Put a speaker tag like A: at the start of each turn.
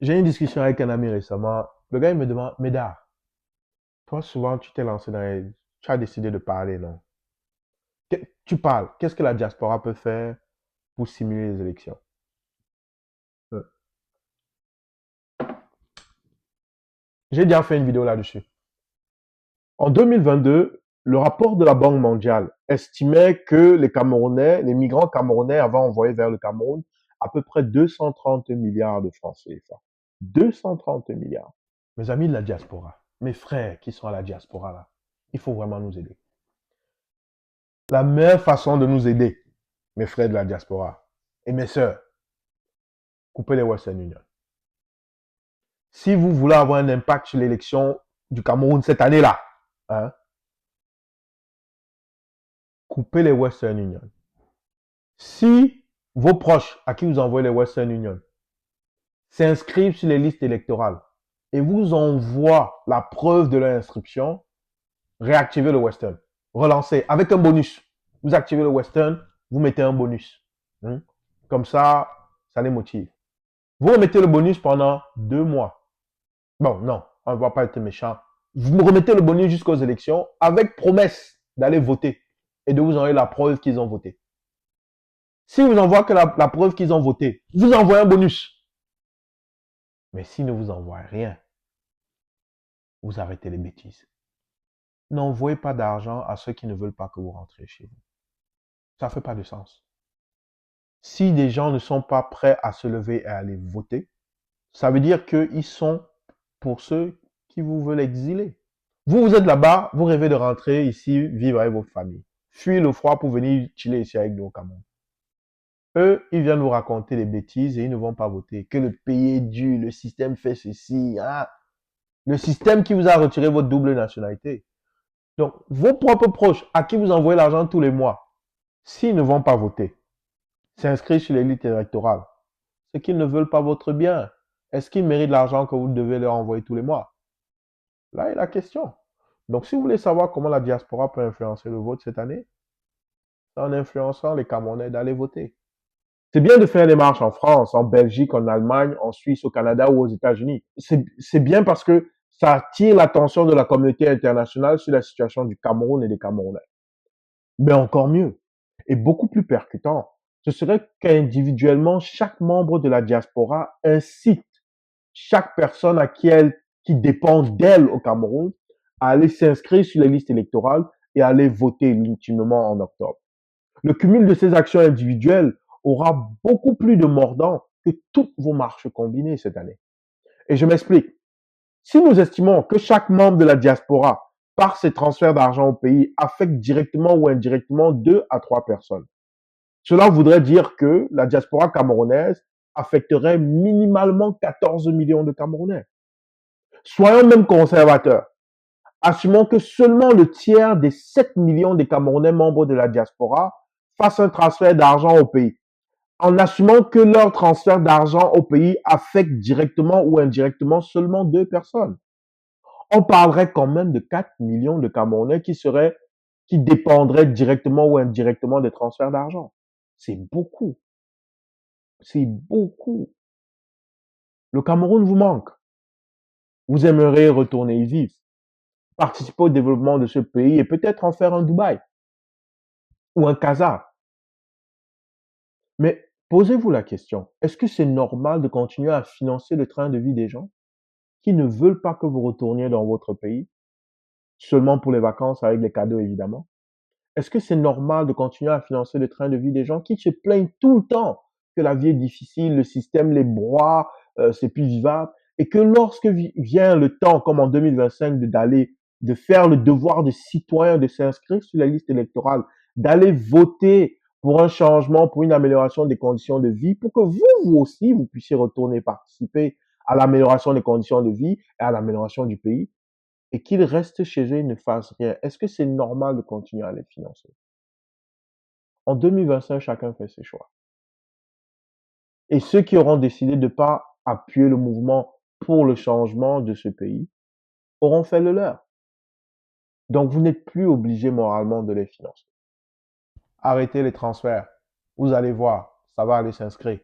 A: J'ai eu une discussion avec un ami récemment. Le gars, il me demande, Médard, toi, souvent, tu t'es lancé dans les... Tu as décidé de parler, non? Tu parles. Qu'est-ce que la diaspora peut faire pour simuler les élections? Euh, J'ai déjà fait une vidéo là-dessus. En 2022, le rapport de la Banque mondiale estimait que les Camerounais, les migrants camerounais avaient envoyé vers le Cameroun à peu près 230 milliards de francs CFA. 230 milliards. Mes amis de la diaspora, mes frères qui sont à la diaspora là, il faut vraiment nous aider. La meilleure façon de nous aider, mes frères de la diaspora et mes sœurs, couper les Western Union. Si vous voulez avoir un impact sur l'élection du Cameroun cette année-là, hein, coupez les Western Union. Si vos proches à qui vous envoyez les Western Union s'inscrivent sur les listes électorales et vous envoient la preuve de leur inscription, réactivez le Western. Relancez avec un bonus. Vous activez le Western, vous mettez un bonus. Hein. Comme ça les motive. Vous remettez le bonus pendant 2 mois. Bon, non, on ne va pas être méchant. Vous me remettez le bonus jusqu'aux élections avec promesse d'aller voter et de vous envoyer la preuve qu'ils ont voté. Si vous envoient que la preuve qu'ils ont voté, vous envoyez un bonus. Mais s'ils ne vous envoient rien, vous arrêtez les bêtises. N'envoyez pas d'argent à ceux qui ne veulent pas que vous rentrez chez vous. Ça ne fait pas de sens. Si des gens ne sont pas prêts à se lever et à aller voter, ça veut dire qu'ils sont pour ceux qui vous veulent exiler. Vous, vous êtes là-bas, vous rêvez de rentrer ici, vivre avec votre famille. Fuir le froid pour venir chiller ici avec nous au Cameroun. Eux, ils viennent vous raconter des bêtises et ils ne vont pas voter. Que le pays est dur, le système fait ceci. Ah, le système qui vous a retiré votre double nationalité. Donc, vos propres proches à qui vous envoyez l'argent tous les mois, s'ils ne vont pas voter, s'inscrire sur l'élite électorale, c'est qu'ils ne veulent pas votre bien. Est-ce qu'ils méritent l'argent que vous devez leur envoyer tous les mois? Là est la question. Donc, si vous voulez savoir comment la diaspora peut influencer le vote cette année, c'est en influençant les Camerounais d'aller voter. C'est bien de faire des marches en France, en Belgique, en Allemagne, en Suisse, au Canada ou aux États-Unis. C'est bien parce que ça attire l'attention de la communauté internationale sur la situation du Cameroun et des Camerounais. Mais encore mieux, et beaucoup plus percutant, ce serait qu'individuellement, chaque membre de la diaspora incite chaque personne qui dépend d'elle au Cameroun à aller s'inscrire sur les listes électorales et à aller voter légitimement en octobre. Le cumul de ces actions individuelles aura beaucoup plus de mordant que toutes vos marches combinées cette année. Et je m'explique. Si nous estimons que chaque membre de la diaspora, par ses transferts d'argent au pays, affecte directement ou indirectement 2 à 3 personnes, cela voudrait dire que la diaspora camerounaise affecterait minimalement 14 millions de Camerounais. Soyons même conservateurs. Assumons que seulement le tiers des 7 millions de Camerounais membres de la diaspora fassent un transfert d'argent au pays, en assumant que leur transfert d'argent au pays affecte directement ou indirectement seulement 2 personnes. On parlerait quand même de 4 millions de Camerounais qui dépendraient directement ou indirectement des transferts d'argent. C'est beaucoup. C'est beaucoup. Le Cameroun vous manque. Vous aimeriez retourner y vivre, participer au développement de ce pays et peut-être en faire un Dubaï ou un Casa. Mais posez-vous la question, est-ce que c'est normal de continuer à financer le train de vie des gens qui ne veulent pas que vous retourniez dans votre pays, seulement pour les vacances avec les cadeaux évidemment? Est-ce que c'est normal de continuer à financer le train de vie des gens qui se plaignent tout le temps que la vie est difficile, le système les broie, c'est plus vivable, et que lorsque vient le temps, comme en 2025, de faire le devoir de citoyen, de s'inscrire sur la liste électorale, d'aller voter pour un changement, pour une amélioration des conditions de vie, pour que vous aussi, vous puissiez retourner participer à l'amélioration des conditions de vie et à l'amélioration du pays, et qu'ils restent chez eux et ne fassent rien, est-ce que c'est normal de continuer à les financer? En 2025, chacun fait ses choix. Et ceux qui auront décidé de ne pas appuyer le mouvement pour le changement de ce pays auront fait le leur. Donc, vous n'êtes plus obligé moralement de les financer. Arrêtez les transferts. Vous allez voir, ça va aller s'inscrire.